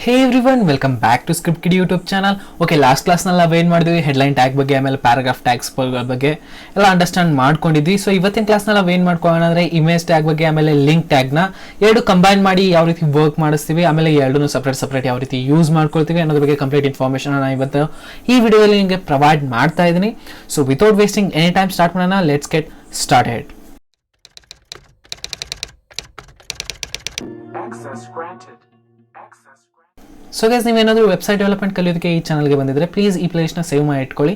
Hey everyone, welcome back to Script Kiddie YouTube channel. Okay, last class ನಲ್ಲಿ ನಾವು ಏನು ಮಾಡಿದ್ವಿ, ಹೆಡ್ಲೈನ್ ಟ್ಯಾಗ್ ಬಗ್ಗೆ ಆಮೇಲೆ ಪ್ಯಾರಾಗ್ರಾಫ್ ಟ್ಯಾಗ್ಸ್ ಬಗ್ಗೆ ಎಲ್ಲ ಅಂಡರ್ಸ್ಟ್ಯಾಂಡ್ ಮಾಡ್ಕೊಂಡಿದ್ವಿ. ಸೊ ಇವತ್ತಿನ ಕ್ಲಾಸ್ ನಲ್ಲಿ ನಾವು ಏನು ಮಾಡ್ಕೊಳ್ಳೋಣ ಅಂದ್ರೆ ಇಮೇಜ್ ಟ್ಯಾಗ್ ಬಗ್ಗೆ ಆಮೇಲೆ ಲಿಂಕ್ ಟ್ಯಾಗ್ ನ ಎರಡು ಕಂಬೈನ್ ಮಾಡಿ ಯಾವ ರೀತಿ ವರ್ಕ್ ಮಾಡಿಸ್ತೀವಿ, ಆಮೇಲೆ ಎರಡನ್ನೂ ಸಪರೇಟ್ ಯಾವ ರೀತಿ ಯೂಸ್ ಮಾಡ್ಕೊಳ್ತೀವಿ ಅನ್ನೋದ್ರ ಬಗ್ಗೆ ಕಂಪ್ಲೀಟ್ ಇನ್ಫಾರ್ಮೇಶನ್ ನಾನು ಇವತ್ತು ಈ ವಿಡಿಯೋದಲ್ಲಿ ನಿಮಗೆ ಪ್ರೊವೈಡ್ ಮಾಡ್ತಾ ಇದ್ದೀನಿ. So without wasting any time start ಮಾಡೋಣ. Let's get started. So guys, ನೀವೇನಾದರೂ ವೆಬ್ಸೈಟ್ ಡೆವಲಪ್ಮೆಂಟ್ ಕಲಿಯೋದಕ್ಕೆ ಈ ಚಾನಲ್ಗೆ ಬಂದಿದ್ರೆ ಪ್ಲೀಸ್ ಈ ಪ್ಲೇಸ್ನ ಸೇವ್ ಮಾಡಿ ಇಟ್ಕೊಳ್ಳಿ.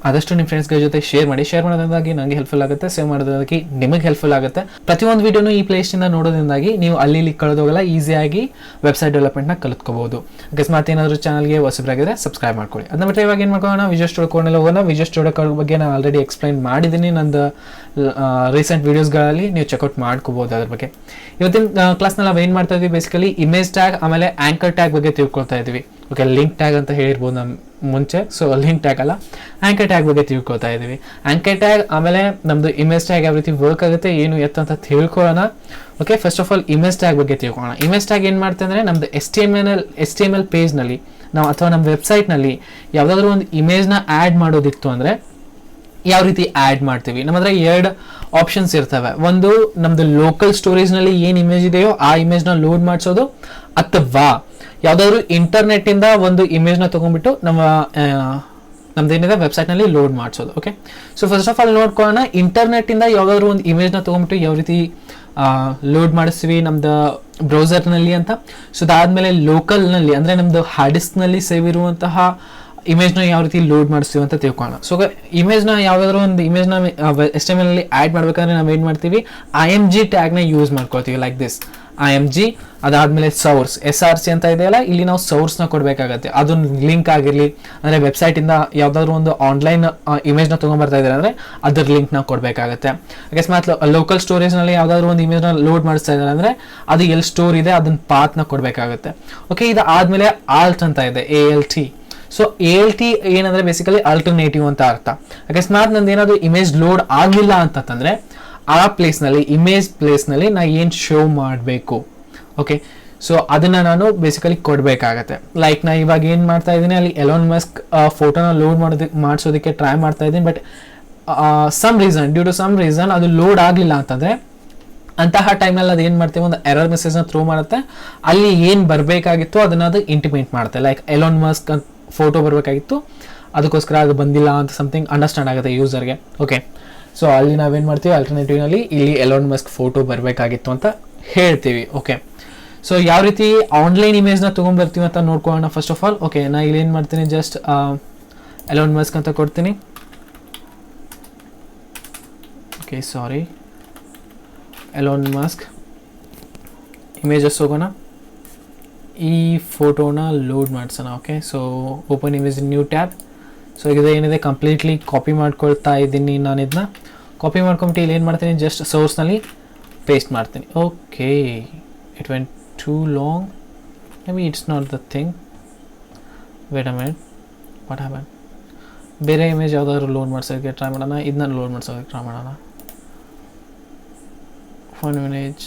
ಆದಷ್ಟು ನಿಮ್ಮ ಫ್ರೆಂಡ್ಸ್ಗಳ ಜೊತೆ ಶೇರ್ ಮಾಡೋದ್ರಿಂದಾಗಿ ನನಗೆ ಹೆಲ್ಪ್ಫುಲ್ ಆಗುತ್ತೆ, ಸೇವ್ ಮಾಡೋದ್ರಿಂದಾಗಿ ನಿಮಗೆ ಹೆಲ್ಪ್ಫುಲ್ ಆಗುತ್ತೆ. ಪ್ರತಿಯೊಂದು ವಿಡಿಯೋನು ಈ ಪ್ಲೇಸ್ನಿಂದ ನೋಡೋದ್ರಿಂದಾಗಿ ನೀವು ಅಲ್ಲಿ ಕಳೆದೋಗಲ್ಲ, ಈಸಿಯಾಗಿ ವೆಬ್ಸೈಟ್ ಡೆವಲಪ್ಮೆಂಟ್ನ ಕಲಿತ್ಕೋಬಹುದು. ಅಕಸ್ಮಾತ್ ಏನಾದರೂ ಚಾನಲ್ಗೆ ಹೊಸಬರಾಗಿದ್ರೆ ಸಬ್ಸ್ಕ್ರೈಬ್ ಮಾಡ್ಕೊಳ್ಳಿ. ಅದನ್ನ ಬಿಟ್ಟರೆ ಇವಾಗ ಏನು ಮಾಡ್ಕೊಳ್ಳೋಣ, ವಿಜುವಲ್ ಸ್ಟುಡಿಯೋ ಕೋಡ್ನಲ್ಲಿ ಹೋಗೋಣ. ವಿಜುವಲ್ ಸ್ಟುಡಿಯೋ ಕೋಡ್ ಬಗ್ಗೆ ನಾನು ಆಲ್ರೆಡಿ ಎಕ್ಸ್ಪ್ಲೈನ್ ಮಾಡಿದ್ದೀನಿ ನಂದು ರೀಸೆಂಟ್ ವೀಡಿಯೋಸ್ಗಳಲ್ಲಿ, ನೀವು ಚೆಕ್ಔಟ್ ಮಾಡ್ಕೋಬಹುದು ಅದ್ರ ಬಗ್ಗೆ. ಇವತ್ತಿನ ಕ್ಲಾಸ್ನಲ್ಲಿ ನಾವು ಏನು ಮಾಡ್ತಾ ಇದ್ವಿ, ಬೇಸಿಕಲಿ ಇಮೇಜ್ ಟ್ಯಾಗ್ ಆಮೇಲೆ ಆಂಕರ್ ಟ್ಯಾಗ್ ಬಗ್ಗೆ ತಿಳ್ಕೊಳ್ತಾ ಇದ್ವಿ. ಓಕೆ, ಲಿಂಕ್ ಟ್ಯಾಗ್ ಅಂತ ಹೇಳಿರ್ಬೋದು ನಮ್ಮ ಮುಂಚೆ. ಸೊ ಲಿಂಕ್ ಟ್ಯಾಗ್ ಅಲ್ಲ, ಆಂಕರ್ ಟ್ಯಾಗ್ ಬಗ್ಗೆ ತಿಳ್ಕೊಳ್ತಾ ಇದ್ದೀವಿ. ಆಂಕರ್ ಟ್ಯಾಗ್ ಆಮೇಲೆ ನಮ್ಮದು ಇಮೇಜ್ ಟ್ಯಾಗ್ ಯಾವ ರೀತಿ ವರ್ಕ್ ಆಗುತ್ತೆ, ಏನು ಎತ್ತ ಅಂತ ತಿಳ್ಕೊಳ್ಳೋಣ. Okay, first of all image tag ಬಗ್ಗೆ ತಿಳ್ಕೊಳ್ಳೋಣ. ಇಮೇಜ್ ಟ್ಯಾಗ್ ಏನು ಮಾಡ್ತೆ ಅಂದರೆ, ನಮ್ಮದು HTML ಪೇಜ್ನಲ್ಲಿ ನಾವು ಅಥವಾ ನಮ್ಮ ವೆಬ್ಸೈಟ್ನಲ್ಲಿ ಯಾವುದಾದ್ರೂ ಒಂದು ಇಮೇಜ್ನ ಆ್ಯಡ್ ಮಾಡೋದಿತ್ತು ಅಂದರೆ ಯಾವ ರೀತಿ ಆ್ಯಡ್ ಮಾಡ್ತೀವಿ. ನಮ್ಮ ಹತ್ರ ಎರಡು ಆಪ್ಷನ್ಸ್ ಇರ್ತವೆ. ಒಂದು, ನಮ್ಮದು ಲೋಕಲ್ ಸ್ಟೋರೇಜ್ನಲ್ಲಿ ಏನು ಇಮೇಜ್ ಇದೆಯೋ ಆ ಇಮೇಜ್ನ ಲೋಡ್ ಮಾಡಿಸೋದು, ಅಥವಾ ಯಾವುದಾದ್ರೂ ಇಂಟರ್ನೆಟ್ಟಿಂದ ಒಂದು ಇಮೇಜ್ನ ತೊಗೊಂಡ್ಬಿಟ್ಟು ನಮ್ದೇನಿದೆ ವೆಬ್ಸೈಟ್ನಲ್ಲಿ ಲೋಡ್ ಮಾಡಿಸೋದು. Okay, so first of all ನೋಡ್ಕೊಳ್ಳೋಣ, ಇಂಟರ್ನೆಟ್ಟಿಂದ ಯಾವುದಾದ್ರೂ ಒಂದು ಇಮೇಜ್ನ ತೊಗೊಂಡ್ಬಿಟ್ಟು ಯಾವ ರೀತಿ ಲೋಡ್ ಮಾಡಿಸ್ತೀವಿ ನಮ್ದು ಬ್ರೌಸರ್ನಲ್ಲಿ ಅಂತ. ಸೊ ಅದಾದಮೇಲೆ ಲೋಕಲ್ನಲ್ಲಿ ಅಂದರೆ ನಮ್ಮದು ಹಾರ್ಡ್ ಡಿಸ್ಕ್ನಲ್ಲಿ ಸೇವ್ ಇರುವಂತಹ ಇಮೇಜ್ನ ಯಾವ ರೀತಿ ಲೋಡ್ ಮಾಡಿಸ್ತೀವಿ ಅಂತ ತಿಳ್ಕೊಳ್ಳೋಣ. ಸೊ ಇಮೇಜ್ನ ಯಾವುದಾದ್ರೂ ಒಂದು ಇಮೇಜ್ನ HTML ಅಲ್ಲಿ ಆ್ಯಡ್ ಮಾಡ್ಬೇಕಂದ್ರೆ ನಾವು ಏನು ಮಾಡ್ತೀವಿ, IMG ಟ್ಯಾಗ್ನ ಯೂಸ್ ಮಾಡ್ಕೊಳ್ತೀವಿ. Like this IMG. ಅದಾದಮೇಲೆ ಸೋರ್ಸ್ SRC ಅಂತ ಇದೆಯಲ್ಲ, ಇಲ್ಲಿ ನಾವು ಸೋರ್ಸ್ನ ಕೊಡಬೇಕಾಗತ್ತೆ. ಅದೊಂದು ಲಿಂಕ್ ಆಗಿರಲಿ, ಅಂದರೆ ವೆಬ್ಸೈಟಿಂದ ಯಾವುದಾದ್ರೂ ಒಂದು ಆನ್ಲೈನ್ ಇಮೇಜ್ನ ತೊಗೊಂಡ್ಬರ್ತಾ ಇದ್ದಾರೆ ಅಂದರೆ ಅದ್ರ ಲಿಂಕ್ನ ಕೊಡಬೇಕಾಗತ್ತೆ. ಅಕಸ್ಮಾತ್ ಲೋಕಲ್ ಸ್ಟೋರೇಜ್ನಲ್ಲಿ ಯಾವುದಾದ್ರೂ ಒಂದು ಇಮೇಜ್ನ ಲೋಡ್ ಮಾಡಿಸ್ತಾ ಇದ್ದಾರೆ ಅಂದರೆ ಅದು ಎಲ್ಲಿ ಸ್ಟೋರ್ ಇದೆ ಅದನ್ನ ಪಾತ್ನ ಕೊಡಬೇಕಾಗುತ್ತೆ. ಓಕೆ, ಇದು ಆದಮೇಲೆ ಆಲ್ಟ್ ಅಂತ ಇದೆ, ALT. ಸೊ ALT ಏನಂದರೆ ಬೇಸಿಕಲಿ ಆಲ್ಟರ್ನೇಟಿವ್ ಅಂತ ಅರ್ಥ. ಅಕಸ್ಮಾತ್ ನಂದು ಏನಾದರೂ ಇಮೇಜ್ ಲೋಡ್ ಆಗಲಿಲ್ಲ ಅಂತಂದರೆ ಆ ಪ್ಲೇಸ್ನಲ್ಲಿ, ಇಮೇಜ್ ಪ್ಲೇಸ್ನಲ್ಲಿ ನಾನು ಏನು ಶೋ ಮಾಡಬೇಕು. ಓಕೆ, ಸೊ ಅದನ್ನು ನಾನು ಬೇಸಿಕಲಿ ಕೊಡಬೇಕಾಗತ್ತೆ. ಲೈಕ್ ನಾನು ಇವಾಗ ಏನು ಮಾಡ್ತಾ ಇದ್ದೀನಿ, ಅಲ್ಲಿ ಎಲಾನ್ ಮಸ್ಕ್ ಫೋಟೋನ ಲೋಡ್ ಮಾಡಿಸೋದಕ್ಕೆ ಟ್ರೈ ಮಾಡ್ತಾ ಇದ್ದೀನಿ. But due to some reason ಅದು ಲೋಡ್ ಆಗಲಿಲ್ಲ ಅಂತಂದರೆ ಅಂತಹ ಟೈಮ್ನಲ್ಲಿ ಅದು ಏನು ಮಾಡ್ತೀವಿ, ಒಂದು ಎರರ್ ಮೆಸೇಜ್ನ ಥ್ರೋ ಮಾಡುತ್ತೆ. ಅಲ್ಲಿ ಏನು ಬರಬೇಕಾಗಿತ್ತು ಅದನ್ನು ಅದು ಇಂಟಿಮೇಟ್ ಮಾಡುತ್ತೆ. ಲೈಕ್ ಎಲಾನ್ ಮಸ್ಕ್ ಅಂತ ಫೋಟೋ ಬರಬೇಕಾಗಿತ್ತು, ಅದಕ್ಕೋಸ್ಕರ ಅದು ಬಂದಿಲ್ಲ ಅಂತ ಸಮಥಿಂಗ್ ಅಂಡರ್ಸ್ಟ್ಯಾಂಡ್ ಆಗುತ್ತೆ ಯೂಸರ್ಗೆ. ಓಕೆ, ಸೊ ಅಲ್ಲಿ ನಾವೇನು ಮಾಡ್ತೀವಿ, ಆಲ್ಟರ್ನೇಟಿವ್ನಲ್ಲಿ ಇಲ್ಲಿ ಎಲಾನ್ ಮಸ್ಕ್ ಫೋಟೋ ಬರಬೇಕಾಗಿತ್ತು ಅಂತ ಹೇಳ್ತೀವಿ. ಓಕೆ, ಸೊ ಯಾವ ರೀತಿ ಆನ್ಲೈನ್ ಇಮೇಜ್ನ ತೊಗೊಂಡ್ಬರ್ತೀವಿ ಅಂತ ನೋಡ್ಕೊಳ್ಳೋಣ ಫಸ್ಟ್ ಆಫ್ ಆಲ್. ಓಕೆ, ನಾನು ಇಲ್ಲಿ ಏನು ಮಾಡ್ತೀನಿ, ಜಸ್ಟ್ ಎಲಾನ್ ಮಸ್ಕ್ ಅಂತ ಕೊಡ್ತೀನಿ. Okay, sorry, Elon Musk images ಹೋಗೋಣ, ಈ ಫೋಟೋನ ಲೋಡ್ ಮಾಡಿಸೋಣ. Okay, so open image new tab. So ಈಗ ಏನಿದೆ ಕಂಪ್ಲೀಟ್ಲಿ ಕಾಪಿ ಮಾಡ್ಕೊಳ್ತಾ ಇದ್ದೀನಿ. ನಾನು ಇದನ್ನ ಕಾಪಿ ಮಾಡ್ಕೊಂಬಿಟ್ಟು ಇಲ್ಲಿ ಏನು ಮಾಡ್ತೀನಿ, ಜಸ್ಟ್ ಸೋರ್ಸ್ನಲ್ಲಿ ಪೇಸ್ಟ್ ಮಾಡ್ತೀನಿ. Okay, it went too long, maybe it's not the thing. Wait a minute, what happen? ಬೇರೆ ಇಮೇಜ್ ಯಾವುದಾದ್ರು ಲೋಡ್ ಮಾಡ್ಸೋದಕ್ಕೆ ಟ್ರೈ ಮಾಡೋಣ, ಇದನ್ನ ಲೋಡ್ ಮಾಡ್ಸೋದಕ್ಕೆ ಟ್ರೈ ಮಾಡೋಣ. Phone image,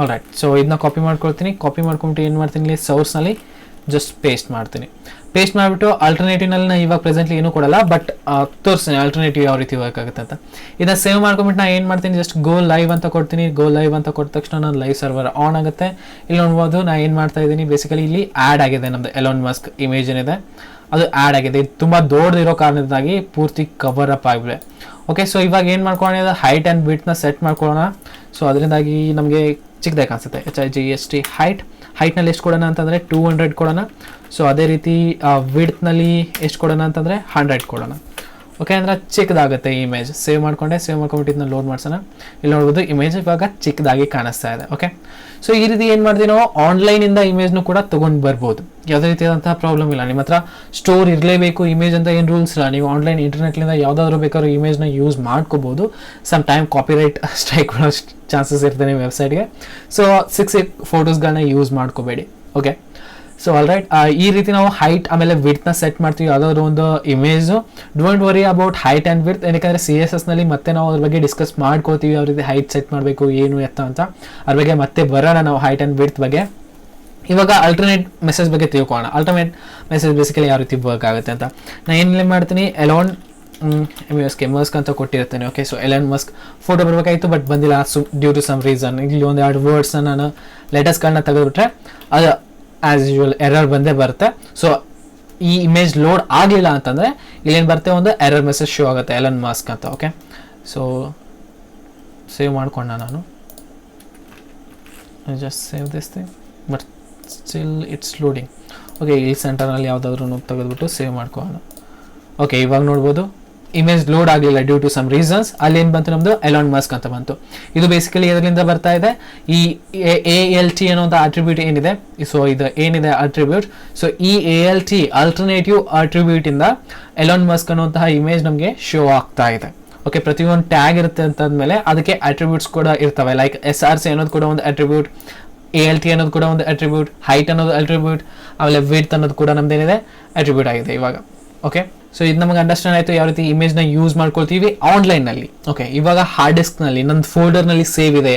all right. So ಇದನ್ನ ಕಾಪಿ ಮಾಡ್ಕೊಳ್ತೀನಿ. ಕಾಪಿ ಮಾಡ್ಕೊಂಬಿಟ್ಟು ಏನು ಮಾಡ್ತೀನಿ, ಇಲ್ಲಿ ಸೋರ್ಸ್ನಲ್ಲಿ ಜಸ್ಟ್ ಪೇಸ್ಟ್ ಮಾಡ್ತೀನಿ. ಪೇಸ್ಟ್ ಮಾಡಿಬಿಟ್ಟು ಆಲ್ಟರ್ನೇಟಿವ್ನಲ್ಲಿ ನಾನು ಇವಾಗ ಪ್ರೆಸೆಂಟ್ಲಿ ಏನೂ ಕೊಡಲ್ಲ, ಬಟ್ ತೋರಿಸ್ತೀನಿ ಆಲ್ಟರ್ನೇಟಿವ್ ಯಾವ ರೀತಿ ವರ್ಕ್ ಆಗುತ್ತೆ ಅಂತ. ಇದನ್ನ ಸೇವ್ ಮಾಡ್ಕೊಂಬಿಟ್ಟು ನಾನು ಏನು ಮಾಡ್ತೀನಿ, ಜಸ್ಟ್ ಗೋ ಲೈವ್ ಅಂತ ಕೊಡ್ತೀನಿ. ಗೋ ಲೈವ್ ಅಂತ ಕೊಟ್ಟ ತಕ್ಷಣ ನಾನು ಲೈವ್ ಸರ್ವರ್ ಆನ್ ಆಗುತ್ತೆ. ಇಲ್ಲಿ ನೋಡ್ಬೋದು ನಾನು ಏನು ಮಾಡ್ತಾ ಇದ್ದೀನಿ, ಬೇಸಿಕಲಿ ಇಲ್ಲಿ ಆ್ಯಡ್ ಆಗಿದೆ ನಮ್ಮದು ಎಲಾನ್ ಮಸ್ಕ್ ಇಮೇಜ್ ಏನಿದೆ ಅದು ಆ್ಯಡ್ ಆಗಿದೆ. ಇದು ತುಂಬ ದೊಡ್ಡದಿರೋ ಕಾರಣದಿಂದಾಗಿ ಪೂರ್ತಿ ಕವರ್ ಅಪ್ ಆಗಿದೆ. ಓಕೆ, ಸೊ ಇವಾಗ ಏನು ಮಾಡ್ಕೊಳ್ಳೋಣ, ಹೈಟ್ ಆ್ಯಂಡ್ ವಿಡ್ತ್ನ ಸೆಟ್ ಮಾಡ್ಕೊಳ್ಳೋಣ. ಸೊ ಅದರಿಂದಾಗಿ ನಮಗೆ ಚಿಕ್ಕದಾಗಿ ಕಾಣಿಸುತ್ತೆ. HIGST ಹೈಟ್ನಲ್ಲಿ ಎಷ್ಟು ಕೊಡೋಣ ಅಂತಂದರೆ 200 ಕೊಡೋಣ. ಸೊ ಅದೇ ರೀತಿ ವಿಡ್ತ್ನಲ್ಲಿ ಎಷ್ಟು ಕೊಡೋಣ ಅಂತಂದರೆ 100 ಕೊಡೋಣ. ಓಕೆ, ಅಂದರೆ ಚಿಕ್ಕದಾಗುತ್ತೆ ಈ ಇಮೇಜ್. ಸೇವ್ ಮಾಡ್ಕೊಂಬಿಟ್ಟು ಇದನ್ನ ಲೋಡ್ ಮಾಡ್ಸೋಣ. ಇಲ್ಲಿ ನೋಡ್ಬೋದು ಇಮೇಜ್ ಇವಾಗ ಚಿಕ್ಕದಾಗಿ ಕಾಣಿಸ್ತಾ ಇದೆ. ಓಕೆ, ಸೊ ಈ ರೀತಿ ಏನು ಮಾಡ್ತೀವಿ ನಾವು, ಆನ್ಲೈನಿಂದ ಇಮೇಜ್ನು ಕೂಡ ತೊಗೊಂಡು ಬರ್ಬೋದು. ಯಾವುದೇ ರೀತಿಯಾದಂತಹ ಪ್ರಾಬ್ಲಮ್ ಇಲ್ಲ. ನಿಮ್ಮ ಹತ್ರ ಸ್ಟೋರ್ ಇರಲೇಬೇಕು ಇಮೇಜ್ ಅಂತ ಏನು ರೂಲ್ಸ್ ಇಲ್ಲ. ನೀವು ಆನ್ಲೈನ್ ಇಂಟರ್ನೆಟ್ಲಿಂದ ಯಾವುದಾದ್ರೂ ಬೇಕಾದ್ರೂ ಇಮೇಜ್ನ ಯೂಸ್ ಮಾಡ್ಕೋಬೋದು. ಸಮ್ ಟೈಮ್ ಕಾಪಿರೈಟ್ ಸ್ಟ್ರೈಕ್ ಮಾಡೋ ಚಾನ್ಸಸ್ ಇರ್ತದೆ ನಿಮ್ಮ ವೆಬ್ಸೈಟ್ಗೆ. ಸೊ ಸಿಕ್ ಫೋಟೋಸ್ಗಳನ್ನ ಯೂಸ್ ಮಾಡ್ಕೋಬೇಡಿ. ಓಕೆ, ಸೊ ಆಲ್ ರೈಟ್, ಈ ರೀತಿ ನಾವು ಹೈಟ್ ಆಮೇಲೆ ವಿಡ್ತ್ನ ಸೆಟ್ ಮಾಡ್ತೀವಿ ಯಾವುದಾದ್ರು ಒಂದು image. Don't worry about height and width, ಏನಕ್ಕೆ CSS ನಲ್ಲಿ ಮತ್ತೆ ನಾವು ಅದ್ರ ಬಗ್ಗೆ ಡಿಸ್ಕಸ್ ಮಾಡ್ಕೋತೀವಿ, ಯಾವ ರೀತಿ ಹೈಟ್ ಸೆಟ್ ಮಾಡಬೇಕು ಏನು ಎತ್ತ ಅಂತ. ಅದ್ರ ಬಗ್ಗೆ ಮತ್ತೆ ಬರೋಣ ನಾವು ಹೈಟ್ ಆ್ಯಂಡ್ ವಿಡ್ತ್ ಬಗ್ಗೆ. ಇವಾಗ ಅಲ್ಟರ್ನೇಟ್ ಮೆಸೇಜ್ ಬಗ್ಗೆ ತಿಳ್ಕೊಳ್ಳೋಣ. ಅಲ್ಟರ್ನೇಟ್ ಮೆಸೇಜ್ ಬೇಸಿಕಲಿ ಯಾವ ರೀತಿ ವರ್ಕ್ ಆಗುತ್ತೆ ಅಂತ. ನಾನು ಏನೇನು ಮಾಡ್ತೀನಿ, ಎಲಾನ್ ಮಸ್ಕ್ ಅಂತ ಕೊಟ್ಟಿರ್ತೇನೆ. Okay, so Elon Musk photo ಬರಬೇಕಾಯಿತು, ಬಟ್ ಬಂದಿಲ್ಲ ಡ್ಯೂ ಟು ಸಮ್ ರೀಸನ್. ಇಲ್ಲಿ ಒಂದು 2 ವರ್ಡ್ಸ್ನ ನಾನು ಲೆಟರ್ಸ್ಗಳನ್ನ ತೆಗೆದುಬಿಟ್ರೆ ಅದು ಆ್ಯಸ್ ಯೂಶುವಲ್ ಎರರ್ ಬಂದೇ ಬರುತ್ತೆ. ಸೊ ಈ ಇಮೇಜ್ ಲೋಡ್ ಆಗಲಿಲ್ಲ ಅಂತಂದರೆ ಇಲ್ಲೇನು ಬರುತ್ತೆ, ಒಂದು ಎರರ್ ಮೆಸೇಜ್ ಶೋ ಆಗುತ್ತೆ ಎಲಾನ್ ಮಸ್ಕ್ ಅಂತ. ಓಕೆ, ಸೊ ಸೇವ್ ಮಾಡ್ಕೊಂಡ ನಾನು, just save this thing, but still it's loading. Okay, ಈ ಸೆಂಟರ್ನಲ್ಲಿ ಯಾವುದಾದ್ರೂ ತೆಗೆದುಬಿಟ್ಟು ಸೇವ್ ಮಾಡ್ಕೊಳ್ಳೋಣ. ಓಕೆ, ಇವಾಗ ನೋಡ್ಬೋದು ಇಮೇಜ್ ಲೋಡ್ ಆಗಲಿಲ್ಲ ಡ್ಯೂ ಟು ಸಮ್ ರೀಸನ್ಸ್. ಅಲ್ಲಿ ಏನು ಬಂತು, ನಮ್ಮದು ಎಲಾನ್ ಮಸ್ಕ್ ಅಂತ ಬಂತು. ಇದು ಬೇಸಿಕಲಿ ಇದರಿಂದ ಬರ್ತಾ ಇದೆ, ಈ ALT ಅನ್ನೋಂಥ ಅಟ್ರಿಬ್ಯೂಟ್ ಏನಿದೆ. ಸೊ ಇದು ಏನಿದೆ ಅಟ್ರಿಬ್ಯೂಟ್, ಸೊ ಈ ALT ಅಲ್ಟರ್ನೇಟಿವ್ ಅಟ್ರಿಬ್ಯೂಟಿಂದ ಎಲಾನ್ ಮಸ್ಕ್ ಅನ್ನುವಂತಹ ಇಮೇಜ್ ನಮಗೆ ಶೋ ಆಗ್ತಾ ಇದೆ. ಓಕೆ, ಪ್ರತಿಯೊಂದು ಟ್ಯಾಗ್ ಇರುತ್ತೆ ಅಂತಂದಮೇಲೆ ಅದಕ್ಕೆ ಅಟ್ರಿಬ್ಯೂಟ್ಸ್ ಕೂಡ ಇರ್ತವೆ. ಲೈಕ್ SRC ಅನ್ನೋದು ಕೂಡ ಒಂದು ಅಟ್ರಿಬ್ಯೂಟ್, ALT ಅನ್ನೋದು ಕೂಡ ಒಂದು ಅಟ್ರಿಬ್ಯೂಟ್, ಹೈಟ್ ಅನ್ನೋದು ಅಟ್ರಿಬ್ಯೂಟ್, ಆಮೇಲೆ ವಿಡ್ತ್ ಅನ್ನೋದು ಕೂಡ ನಮ್ದೇನಿದೆ ಅಟ್ರಿಬ್ಯೂಟ್ ಆಗಿದೆ ಇವಾಗ. ಓಕೆ, ಸೊ ಇದು ನಮಗೆ ಅಂಡರ್ಸ್ಟ್ಯಾಂಡ್ ಆಯಿತು ಯಾವ ರೀತಿ ಇಮೇಜ್ನ ಯೂಸ್ ಮಾಡ್ಕೊಳ್ತೀವಿ ಆನ್ಲೈನಲ್ಲಿ. ಓಕೆ, ಇವಾಗ ಹಾರ್ಡ್ ಡಿಸ್ಕ್ನಲ್ಲಿ ನನ್ನ ಫೋಲ್ಡರ್ನಲ್ಲಿ ಸೇವ್ ಇದೆ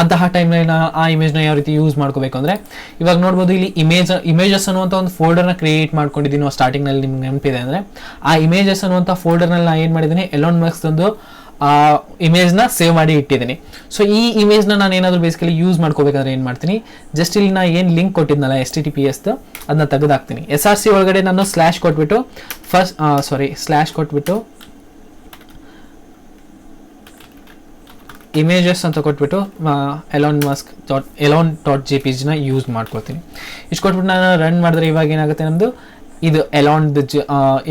ಅಂತಹ ಟೈಮ್ನಲ್ಲಿ ನಾನು ಆ ಇಮೇಜ್ನ ಯಾವ ರೀತಿ ಯೂಸ್ ಮಾಡ್ಕೋಬೇಕು ಅಂದರೆ, ಇವಾಗ ನೋಡ್ಬೋದು ಇಲ್ಲಿ ಇಮೇಜಸ್ ಅನ್ನುವಂಥ ಒಂದು ಫೋಲ್ಡರ್ನ ಕ್ರಿಯೇಟ್ ಮಾಡ್ಕೊಂಡಿದ್ದೀನಿ ಸ್ಟಾರ್ಟಿಂಗ್ನಲ್ಲಿ. ನಿಮ್ಗೆ ನೆನಪಿದೆ ಅಂದರೆ ಆ ಇಮೇಜಸ್ ಅನ್ನುವಂಥ ಫೋಲ್ಡರ್ನಲ್ಲಿ ನಾನು ಏನು ಮಾಡಿದ್ದೀನಿ, ಎಲಾನ್ ಮಸ್ಕ್ ಒಂದು ಇಮೇಜ್ನ ಸೇವ್ ಮಾಡಿ ಇಟ್ಟಿದ್ದೀನಿ. ಸೊ ಈ ಇಮೇಜ್ನ ನಾನು ಏನಾದರೂ ಬೇಸಿಕಲಿ ಯೂಸ್ ಮಾಡ್ಕೋಬೇಕಾದ್ರೆ ಏನು ಮಾಡ್ತೀನಿ, ಜಸ್ಟ್ ಇಲ್ಲಿ ನಾನು ಏನು ಲಿಂಕ್ ಕೊಟ್ಟಿದ್ನಲ್ಲ HTTPS ಅದನ್ನ ತೆಗೆದಾಕ್ತೀನಿ. SRC ಒಳಗಡೆ ನಾನು ಸ್ಲ್ಯಾಶ್ ಕೊಟ್ಬಿಟ್ಟು ಇಮೇಜಸ್ ಅಂತ ಕೊಟ್ಬಿಟ್ಟು elon.jpg ಯೂಸ್ ಮಾಡ್ಕೊಳ್ತೀನಿ. ಇಷ್ಟು ಕೊಟ್ಬಿಟ್ಟು ನಾನು ರನ್ ಮಾಡಿದ್ರೆ ಇವಾಗ ಏನಾಗುತ್ತೆ, ನಮ್ಮದು ಇದು ಎಲಾನ್ದು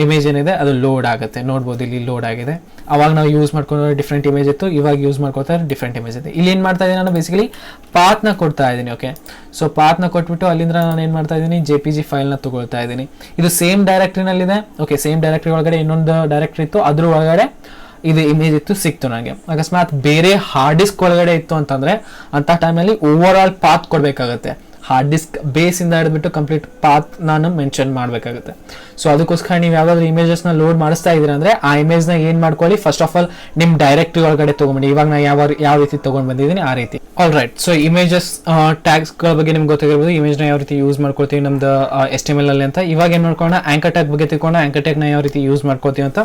ಇಮೇಜ್ ಏನಿದೆ ಅದು ಲೋಡ್ ಆಗುತ್ತೆ. ನೋಡ್ಬೋದು ಇಲ್ಲಿ ಲೋಡ್ ಆಗಿದೆ. ಅವಾಗ ನಾವು ಯೂಸ್ ಮಾಡ್ಕೊಂಡು ಡಿಫ್ರೆಂಟ್ ಇಮೇಜ್ ಇತ್ತು, ಇವಾಗ ಯೂಸ್ ಮಾಡ್ಕೊಳ್ತಾ ಡಿಫ್ರೆಂಟ್ ಇಮೇಜ್ ಇದೆ. ಇಲ್ಲಿ ಏನು ಮಾಡ್ತಾ ಇದ್ದೀನಿ, ನಾನು ಬೇಸಿಕಲಿ ಪಾತ್ನ ಕೊಡ್ತಾ ಇದ್ದೀನಿ. ಓಕೆ, ಸೊ ಪಾತ್ನ ಕೊಟ್ಬಿಟ್ಟು ಅಲ್ಲಿಂದ ನಾನು ಏನು ಮಾಡ್ತಾ ಇದ್ದೀನಿ, JPG ಫೈಲ್ನ ತೊಗೊಳ್ತಾ ಇದ್ದೀನಿ. ಇದು ಸೇಮ್ ಡೈರೆಕ್ಟ್ರಿನಲ್ಲಿದೆ. ಓಕೆ, ಸೇಮ್ ಡೈರೆಕ್ಟ್ರಿ ಒಳಗಡೆ ಇನ್ನೊಂದು ಡೈರೆಕ್ಟ್ರಿ ಇತ್ತು, ಅದ್ರ ಒಳಗಡೆ ಇದು ಇಮೇಜ್ ಇತ್ತು, ಸಿಕ್ತು ನನಗೆ. ಅಕಸ್ಮಾತ್ ಬೇರೆ ಹಾರ್ಡ್ ಡಿಸ್ಕ್ ಒಳಗಡೆ ಇತ್ತು ಅಂತಂದರೆ ಅಂಥ ಟೈಮಲ್ಲಿ ಓವರ್ ಆಲ್ ಪಾತ್ ಕೊಡಬೇಕಾಗತ್ತೆ. ಹಾರ್ಡ್ ಡಿಸ್ಕ್ ಬೇಸಿಂದ ಹಿಡಿದ್ಬಿಟ್ಟು ಕಂಪ್ಲೀಟ್ ಪಾತ್ ನಾನು ಮೆನ್ಷನ್ ಮಾಡಬೇಕಾಗುತ್ತೆ. ಸೊ ಅದಕ್ಕೋಸ್ಕರ ನೀವು ಯಾವ್ದಾದ್ರು ಇಮೇಜಸ್ನ ಲೋಡ್ ಮಾಡಿಸ್ತಾ ಇದ್ದೀರಾ ಅಂದರೆ ಆ ಇಮೇಜ್ನ ಏನು ಮಾಡ್ಕೊಳ್ಳಿ, ಫಸ್ಟ್ ಆಫ್ ಆಲ್ ನಿಮ್ಮ ಡೈರೆಕ್ಟ್ರಿ ಒಳಗಡೆ ತೊಗೊಂಬಂಡಿ. ಇವಾಗ ನಾನು ಯಾವ ರೀತಿ ತೊಗೊಂಡು ಬಂದಿದ್ದೀನಿ ಆ ರೀತಿ. ಆಲ್ ರೈಟ್, ಸೊ ಇಮೇಜಸ್ ಟ್ಯಾಗ್ಸ್ಗಳ ಬಗ್ಗೆ ನಿಮ್ಗೆ ಗೊತ್ತಾಗಿರ್ಬೋದು. ಇಮೇಜ್ನ ಯಾವ ರೀತಿ ಯೂಸ್ ಮಾಡ್ಕೊಳ್ತೀವಿ ನಮ್ದು HTML ಅಲ್ಲಿ ಅಂತ. ಇವಾಗ ಏನು ಮಾಡ್ಕೊಳ್ಳೋಣ, ಆಂಕರ್ ಟ್ಯಾಗ್ ಬಗ್ಗೆ ತಿಳ್ಕೊಂಡು ಆಂಕರ್ ಟ್ಯಾಗ್ನ ಯಾವ ರೀತಿ ಯೂಸ್ ಮಾಡ್ಕೊಳ್ತೀವಿ ಅಂತ.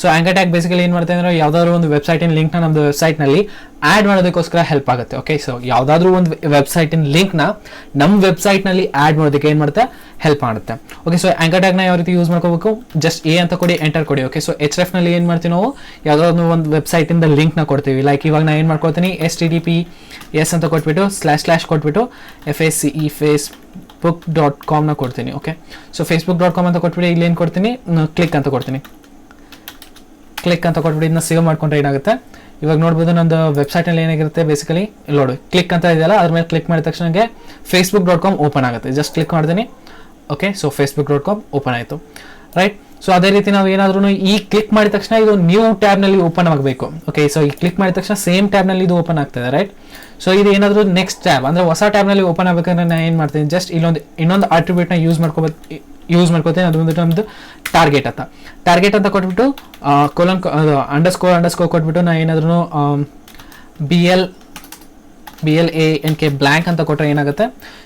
ಸೊ ಆಂಕರ್ ಟ್ಯಾಗ್ ಬೇಸಿಕಲಿ ಏನು ಮಾಡ್ತಾ ಅಂದರೆ, ಯಾವ್ದಾದ್ರು ಒಂದು ವೆಬ್ಸೈಟಿನ ಲಿಂಕ್ನ ನಮ್ಮದು ವೆಬ್ಸೈಟ್ನಲ್ಲಿ ಆ್ಯಡ್ ಮಾಡೋದಕ್ಕೋಸ್ಕರ ಹೆಲ್ಪ್ ಆಗುತ್ತೆ. ಓಕೆ, ಸೊ ಯಾವುದಾದ್ರೂ ಒಂದು ವೆಬ್ಸೈಟಿನ ಲಿಂಕ್ನ ನಮ್ಮ ವೆಬ್ಸೈಟ್ನಲ್ಲಿ ಆ್ಯಡ್ ಮಾಡೋದಕ್ಕೆ ಏನು ಮಾಡುತ್ತೆ, ಹೆಲ್ಪ್ ಮಾಡುತ್ತೆ. ಓಕೆ, ಸೊ ಆಂಕರ್ ಟ್ಯಾಗ್ನ ಯಾವ ರೀತಿ ಯೂಸ್ ಮಾಡ್ಕೋಬೇಕು, ಜಸ್ಟ್ A ಅಂತ ಕೊಡಿ, ಎಂಟರ್ ಕೊಡಿ. ಓಕೆ, ಸೊ hrefನಲ್ಲಿ ಏನು ಮಾಡ್ತೀವಿ ನಾವು, ಯಾವುದಾದ್ರು ಒಂದು ವೆಬ್ಸೈಟಿಂದ ಲಿಂಕ್ನ ಕೊಡ್ತೀವಿ. ಲೈಕ್ ಇವಾಗ ನಾನು ಏನು ಮಾಡ್ಕೊಳ್ತೀನಿ, HTTPS ಅಂತ ಕೊಟ್ಬಿಟ್ಟು / ಕೊಟ್ಬಿಟ್ಟು facebook.com ಕೊಡ್ತೀನಿ. ಓಕೆ, ಸೊ facebook.com ಅಂತ ಕೊಟ್ಬಿಟ್ಟು ಇಲ್ಲಿ ಏನು ಕೊಡ್ತೀನಿ, ಕ್ಲಿಕ್ ಅಂತ ಕೊಡ್ತೀನಿ. ಕ್ಲಿಕ್ ಅಂತ ಕೊಟ್ಬಿಟ್ಟು ಇದನ್ನ ಸೇವ್ ಮಾಡ್ಕೊಂಡ್ರೆ ಏನಾಗುತ್ತೆ, ಇವಾಗ ನೋಡ್ಬೋದು ನಂದು ವೆಬ್ಸೈಟ್ನಲ್ಲಿ ಏನಾಗಿರುತ್ತೆ, ಬೇಸಿಕಲಿ ನೋಡು ಕ್ಲಿಕ್ ಅಂತ ಇದೆಯಲ್ಲ, ಅದ್ರ ಮೇಲೆ ಕ್ಲಿಕ್ ಮಾಡಿದ ತಕ್ಷಣ ನನಗೆ facebook.com ಓಪನ್ ಆಗುತ್ತೆ. ಜಸ್ಟ್ ಕ್ಲಿಕ್ ಮಾಡ್ತೀನಿ. ಓಕೆ, ಸೊ facebook.com ಓಪನ್ ಆಯಿತು. ರೈಟ್, ಸೊ ಅದೇ ರೀತಿ ನಾವು ಏನಾದ್ರೂ ಈ ಕ್ಲಿಕ್ ಮಾಡಿದ ತಕ್ಷಣ ಇದು ನ್ಯೂ ಟ್ಯಾಬ್ನಲ್ಲಿ ಓಪನ್ ಆಗಬೇಕು. ಓಕೆ, ಸೊ ಈ ಕ್ಲಿಕ್ ಮಾಡಿದ ತಕ್ಷಣ ಸೇಮ್ ಟ್ಯಾಬ್ನಲ್ಲಿ ಇದು ಓಪನ್ ಆಗ್ತದೆ. ರೈಟ್, ಸೊ ಇದು ಏನಾದರೂ ನೆಕ್ಸ್ಟ್ ಟ್ಯಾಬ್ ಅಂದರೆ ಹೊಸ ಟ್ಯಾಬ್ನಲ್ಲಿ ಓಪನ್ ಆಗಬೇಕಂದ್ರೆ ನಾನು ಏನು ಮಾಡ್ತೀನಿ, ಜಸ್ಟ್ ಇನ್ನೊಂದು ಅಟ್ರಿಬ್ಯೂಟ್ನ ಯೂಸ್ ಮಾಡ್ಕೋತೀನಿ. ಅದು ಬಂದ್ಬಿಟ್ಟು ನಮ್ಮದು ಟಾರ್ಗೆಟ್ ಅಂತ ಕೊಟ್ಬಿಟ್ಟು ಅಂಡರ್ಸ್ಕೋರ್ ಕೊಟ್ಬಿಟ್ಟು ನಾನು ಏನಾದ್ರೂ BLANK ಬ್ಲ್ಯಾಂಕ್ ಅಂತ ಕೊಟ್ಟರೆ ಏನಾಗುತ್ತೆ,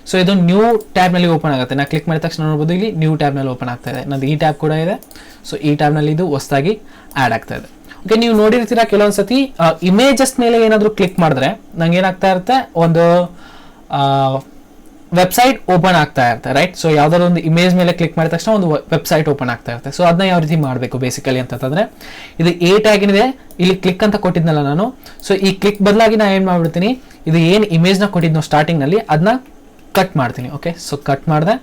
ಸೊ ಇದು ನ್ಯೂ ಟ್ಯಾಬ್ನಲ್ಲಿ ಓಪನ್ ಆಗುತ್ತೆ. ನಾನು ಕ್ಲಿಕ್ ಮಾಡಿದ ತಕ್ಷಣ ನೋಡ್ಬೋದು ಇಲ್ಲಿ ನ್ಯೂ ಟ್ಯಾಬ್ನಲ್ಲಿ ಓಪನ್ ಆಗ್ತಾ ಇದೆ. ನಂದು ಈ ಟ್ಯಾಬ್ ಕೂಡ ಇದೆ. ಸೊ ಈ ಟ್ಯಾಬ್ನಲ್ಲಿ ಇದು ಹೊಸದಾಗಿ ಆ್ಯಡ್ ಆಗ್ತಾ ಇದೆ. ಓಕೆ, ನೀವು ನೋಡಿರ್ತೀರಾ ಕೆಲವೊಂದು ಸತಿ ಇಮೇಜಸ್ ಮೇಲೆ ಏನಾದರೂ ಕ್ಲಿಕ್ ಮಾಡಿದ್ರೆ ನಂಗೆ ಏನಾಗ್ತಾ ಇರುತ್ತೆ, ಒಂದು ವೆಬ್ಸೈಟ್ ಓಪನ್ ಆಗ್ತಾ ಇರುತ್ತೆ. ರೈಟ್, ಸೊ ಯಾವ್ದಾದ್ರು ಒಂದು ಇಮೇಜ್ ಮೇಲೆ ಕ್ಲಿಕ್ ಮಾಡಿದ ತಕ್ಷಣ ಒಂದು ವೆಬ್ಸೈಟ್ ಓಪನ್ ಆಗ್ತಾ ಇರುತ್ತೆ. ಸೊ ಅದನ್ನ ಯಾವ ರೀತಿ ಮಾಡಬೇಕು ಬೇಸಿಕಲಿ ಅಂತಂದ್ರೆ, ಇದು A ಟ್ಯಾಗ್ ಏನಿದೆ ಇಲ್ಲಿ ಕ್ಲಿಕ್ ಅಂತ ಕೊಟ್ಟಿದ್ನಲ್ಲ ನಾನು, ಸೊ ಈ ಕ್ಲಿಕ್ ಬದಲಾಗಿ ನಾನು ಏನು ಮಾಡ್ಬಿಡ್ತೀನಿ, ಇದು ಏನು ಇಮೇಜ್ನ ಕೊಟ್ಟಿದ್ನೋ ಸ್ಟಾರ್ಟಿಂಗ್ನಲ್ಲಿ ಅದನ್ನ ಕಟ್ ಮಾಡ್ತೀನಿ. ಓಕೆ, ಸೊ ಕಟ್ ಮಾಡಿದೆ.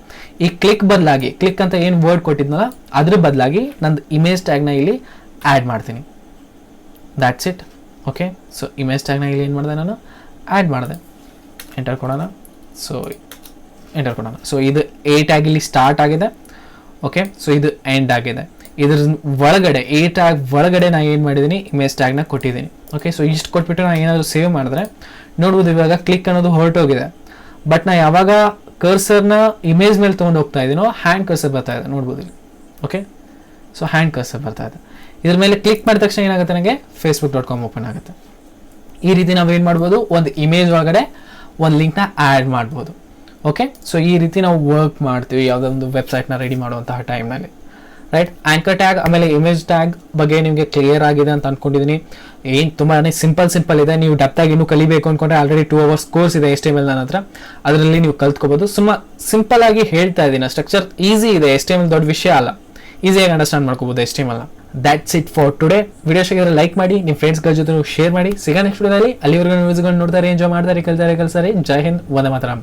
ಈ ಕ್ಲಿಕ್ ಬದಲಾಗಿ ಕ್ಲಿಕ್ ಅಂತ ಏನು ವರ್ಡ್ ಕೊಟ್ಟಿದ್ನಲ್ಲ ಅದ್ರ ಬದಲಾಗಿ ನಂದು ಇಮೇಜ್ ಟ್ಯಾಗ್ನ ಇಲ್ಲಿ ಆ್ಯಡ್ ಮಾಡ್ತೀನಿ. That's it. Okay, so image ಟ್ಯಾಗ್ನ ಇಲ್ಲಿ ಏನು ಮಾಡಿದೆ, ನಾನು ಆ್ಯಡ್ ಮಾಡಿದೆ. ಎಂಟರ್ ಕೊಡೋಣ. ಸೊ ಇದು A ಟ್ಯಾಗ್ ಇಲ್ಲಿ ಸ್ಟಾರ್ಟ್ ಆಗಿದೆ. ಓಕೆ, ಸೊ ಇದು ಎಂಡ್ ಆಗಿದೆ. ಇದ್ರ ಒಳಗಡೆ A ಟ್ಯಾಗ್ ಒಳಗಡೆ ನಾನು ಏನು ಮಾಡಿದ್ದೀನಿ, ಇಮೇಜ್ ಟ್ಯಾಗ್ನ ಕೊಟ್ಟಿದ್ದೀನಿ. ಓಕೆ, ಸೊ ಇಷ್ಟು ಕೊಟ್ಬಿಟ್ಟು ನಾನು ಏನಾದರೂ ಸೇವ್ ಮಾಡಿದ್ರೆ ನೋಡ್ಬೋದು ಇವಾಗ ಕ್ಲಿಕ್ ಅನ್ನೋದು ಹೊರಟೋಗಿದೆ. ಬಟ್ ನಾನು ಯಾವಾಗ ಕರ್ಸರ್ನ ಇಮೇಜ್ ಮೇಲೆ ತೊಗೊಂಡು ಹೋಗ್ತಾ ಇದ್ದೀನೋ ಹ್ಯಾಂಡ್ ಕರ್ಸರ್ ಬರ್ತಾ ಇದೆ. ನೋಡ್ಬೋದು ಇಲ್ಲಿ. ಓಕೆ, ಸೊ ಹ್ಯಾಂಡ್ ಕರ್ಸರ್ ಬರ್ತಾ ಇದೆ. ಇದ್ರ ಮೇಲೆ ಕ್ಲಿಕ್ ಮಾಡಿದ ತಕ್ಷಣ ಏನಾಗುತ್ತೆ, ನನಗೆ facebook.com ಓಪನ್ ಆಗುತ್ತೆ. ಈ ರೀತಿ ನಾವೇನು ಮಾಡ್ಬೋದು, ಒಂದು ಇಮೇಜ್ ಒಳಗಡೆ ಒಂದು ಲಿಂಕ್ನ ಆ್ಯಡ್ ಮಾಡ್ಬೋದು. ಓಕೆ, ಸೊ ಈ ರೀತಿ ನಾವು ವರ್ಕ್ ಮಾಡ್ತೀವಿ ಯಾವುದೋ ಒಂದು ವೆಬ್ಸೈಟ್ನ ರೆಡಿ ಮಾಡುವಂತಹ ಟೈಮ್ನಲ್ಲಿ, ರೈಟ್. ಆ್ಯಂಕರ್ ಟ್ಯಾಗ್ ಆಮೇಲೆ ಇಮೇಜ್ ಟ್ಯಾಗ್ ಬಗ್ಗೆ ನಿಮಗೆ ಕ್ಲಿಯರ್ ಆಗಿದೆ ಅಂತ ಅಂದ್ಕೊಂಡಿದ್ದೀನಿ. ಏನು ತುಂಬಾ ಸಿಂಪಲ್ ಇದೆ. ನೀವು ಡೆಪ್ತಾಗಿ ಇನ್ನೂ ಕಲಿಬೇಕು ಅಂದ್ಕೊಂಡ್ರೆ ಆಲ್ರೆಡಿ 2 hours ಕೋರ್ಸ್ ಇದೆ HTML ನನ್ನ ಹತ್ರ, ಅದರಲ್ಲಿ ನೀವು ಕಲ್ತ್ಕೋಬೋದು. ಸಿಂಪಲ್ ಆಗಿ ಹೇಳ್ತಾ ಇದ್ದೀನಿ, ಸ್ಟ್ರಕ್ಚರ್ ಈಸಿ ಇದೆ. HTML ದೊಡ್ಡ ವಿಷಯ ಅಲ್ಲ, ಈಸಿಯಾಗಿ ಅಂಡರ್ಸ್ಟ್ಯಾಂಡ್ ಮಾಡ್ಕೋಬೋದು HTML ನ. That's it for today. Video ಸಿಗಿದ್ರೆ ಲೈಕ್ ಮಾಡಿ, ನಿಮ್ಮ ಫ್ರೆಂಡ್ಸ್ಗಳ ಜೊತೆ ಶೇರ್ ಮಾಡಿ. ಸಿಗ ನೆಕ್ಸ್ಟ್ ವಿಡಿಯೋದಲ್ಲಿ. ಅಲ್ಲಿವರೆಗೂ ನ್ಯೂಸ್ಗಳನ್ನ ನೋಡ್ತಾರೆ, ಎಂಜಾಯ್ ಮಾಡ್ತಾರೆ, ಕಲ್ತಾರೆ. ಜೈ ಹಿಂದ್, ವಂದೇ ಮಾತರಂ.